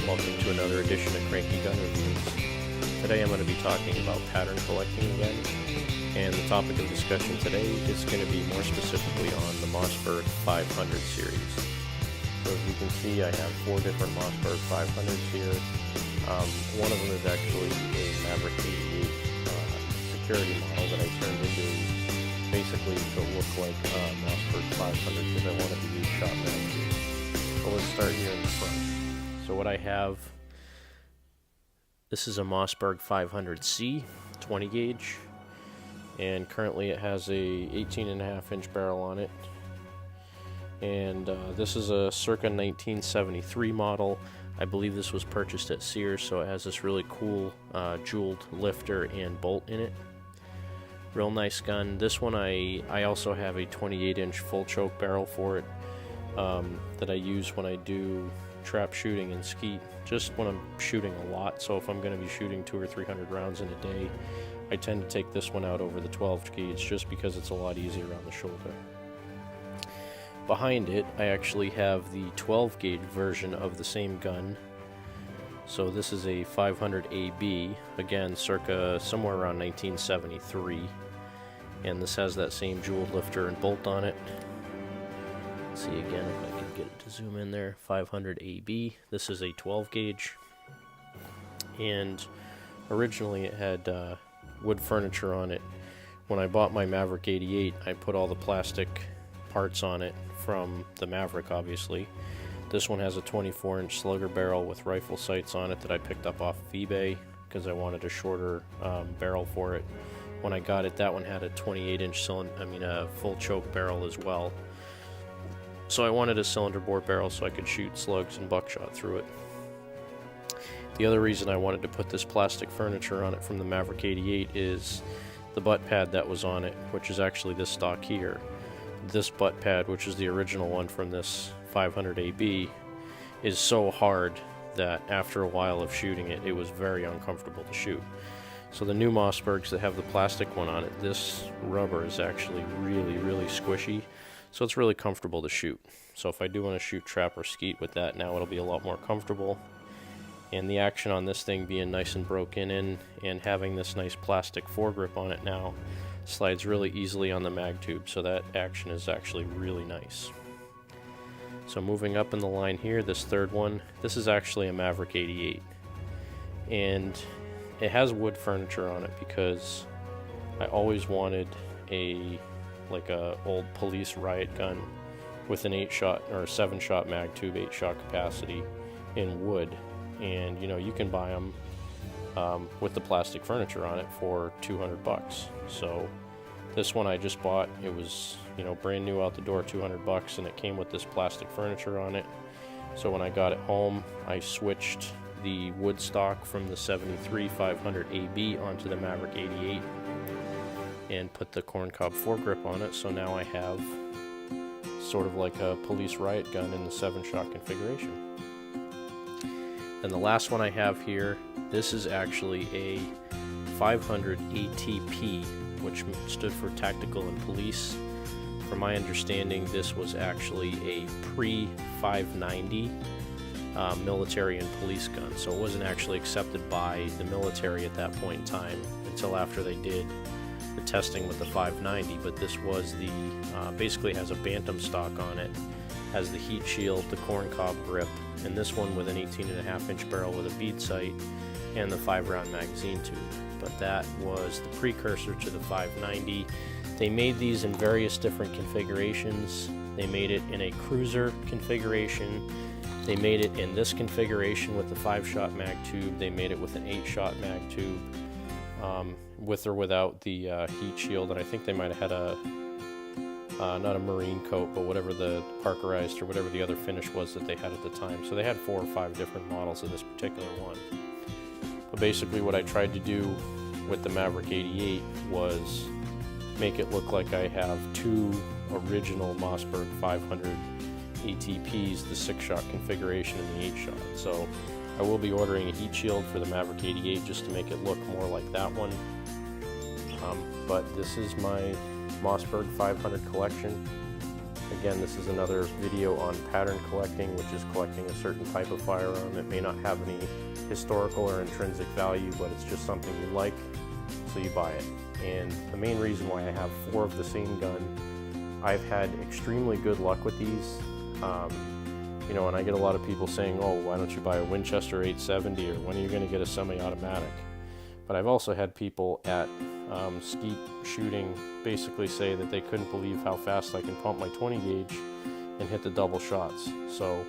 Welcome to another edition of Cranky Gun Reviews. Today I'm going to be talking about pattern collecting again, and the topic of discussion today is going to be more specifically on the Mossberg 500 series. So as you can see, I have 4 different Mossberg 500s here. One of them is actually a Maverick 88 security model that I turned into basically to look like a Mossberg 500 because I wanted to use shot magazine. So let's start here in the front. So what I have, this is a Mossberg 500C 20 gauge, and currently it has a 18.5 inch barrel on it, and this is a circa 1973 model. I believe this was purchased at Sears, so it has this really cool jeweled lifter and bolt in it. Real nice gun. This one I also have a 28 inch full choke barrel for it that I use when I do trap shooting and skeet, just when I'm shooting a lot. So if I'm going to be shooting 200 or 300 rounds in a day, I tend to take this one out over the 12 gauge just because it's a lot easier on the shoulder. Behind it, I actually have the 12 gauge version of the same gun. So this is a 500 AB, again circa somewhere around 1973, and this has that same jeweled lifter and bolt on it. Let's see again if I can get it to zoom in there. 500 AB. This is a 12 gauge, and originally it had wood furniture on it. When I bought my Maverick 88, I put all the plastic parts on it from the Maverick, obviously. This one has a 24 inch slugger barrel with rifle sights on it that I picked up off of eBay because I wanted a shorter barrel for it. When I got it, that one had a 28 inch a full choke barrel as well. So I wanted a cylinder bore barrel so I could shoot slugs and buckshot through it. The other reason I wanted to put this plastic furniture on it from the Maverick 88 is the butt pad that was on it, which is actually this stock here. This butt pad, which is the original one from this 500 AB, is so hard that after a while of shooting it, it was very uncomfortable to shoot. So the new Mossbergs that have the plastic one on it, this rubber is actually really, really squishy. So it's really comfortable to shoot. So if I do want to shoot trap or skeet with that, now it'll be a lot more comfortable. And the action on this thing being nice and broken in and having this nice plastic foregrip on it now slides really easily on the mag tube, so that action is actually really nice. So moving up in the line here, this third one, this is actually a Maverick 88. And it has wood furniture on it because I always wanted a old police riot gun with an 8-shot or 7-shot mag tube, 8-shot capacity in wood, and you can buy them with the plastic furniture on it for $200. So this one I just bought, it was brand new out the door, $200, and it came with this plastic furniture on it. So when I got it home, I switched the wood stock from the 73 500 AB onto the Maverick 88 and put the corncob foregrip on it, so now I have sort of like a police riot gun in the 7-shot configuration. And the last one I have here, this is actually a 500 ATP, which stood for Tactical and Police. From my understanding, this was actually a pre-590 military and police gun, so it wasn't actually accepted by the military at that point in time until after they did the testing with the 590. But this was the basically has a bantam stock on it, has the heat shield, the corncob grip, and this one with an 18.5 inch barrel with a bead sight and the 5-round magazine tube. But that was the precursor to the 590. They made these in various different configurations. They made it in a cruiser configuration. They made it in this configuration with the 5-shot mag tube. They made it with an 8-shot mag tube, with or without the heat shield. And I think they might have had a not a marine coat, but whatever the parkerized or whatever the other finish was that they had at the time. So they had 4 or 5 different models of this particular one. But basically what I tried to do with the Maverick 88 was make it look like I have 2 original Mossberg 500 ATPs, the 6-shot configuration and the 8-shot. So I will be ordering a heat shield for the Maverick 88 just to make it look more like that one. But this is my Mossberg 500 collection. Again, this is another video on pattern collecting, which is collecting a certain type of firearm. It may not have any historical or intrinsic value, but it's just something you like, so you buy it. And the main reason why I have 4 of the same gun, I've had extremely good luck with these. You know, and I get a lot of people saying, oh, why don't you buy a Winchester 870, or when are you going to get a semi-automatic? But I've also had people at skeet shooting basically say that they couldn't believe how fast I can pump my 20 gauge and hit the double shots. So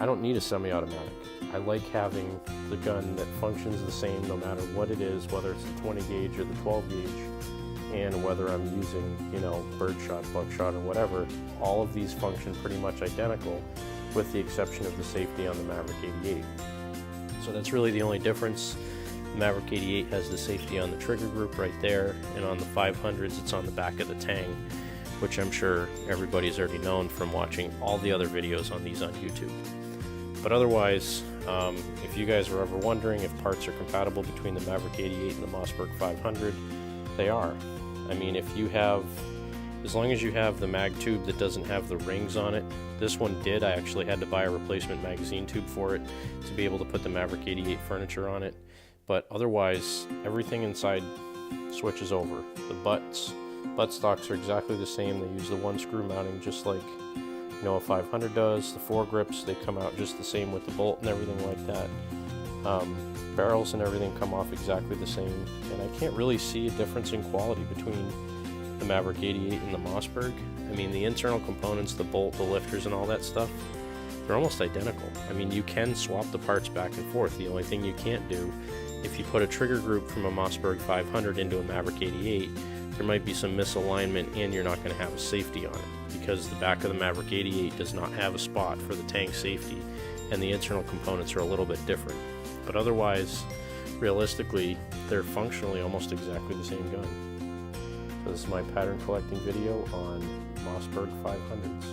I don't need a semi-automatic. I like having the gun that functions the same no matter what it is, whether it's the 20 gauge or the 12 gauge, and whether I'm using, you know, birdshot, buckshot, or whatever. All of these function pretty much identical, with the exception of the safety on the Maverick 88. So that's really the only difference. The Maverick 88 has the safety on the trigger group right there, and on the 500s it's on the back of the tang, which I'm sure everybody's already known from watching all the other videos on these on YouTube. But otherwise, if you guys are ever wondering if parts are compatible between the Maverick 88 and the Mossberg 500, they are. I mean, if you have, as long as you have the mag tube that doesn't have the rings on it. This one did. I actually had to buy a replacement magazine tube for it to be able to put the Maverick 88 furniture on it. But otherwise, everything inside switches over. The butt stocks are exactly the same. They use the 1 screw mounting just like, you know, a 500 does. The foregrips, they come out just the same with the bolt and everything like that. Barrels and everything come off exactly the same, and I can't really see a difference in quality between the Maverick 88 and the Mossberg. I mean, the internal components, the bolt, the lifters, and all that stuff, they're almost identical. I mean, you can swap the parts back and forth. The only thing you can't do, if you put a trigger group from a Mossberg 500 into a Maverick 88, there might be some misalignment, and you're not going to have a safety on it, because the back of the Maverick 88 does not have a spot for the tank safety, and the internal components are a little bit different. But otherwise, realistically, they're functionally almost exactly the same gun. So this is my pattern collecting video on Mossberg 500s.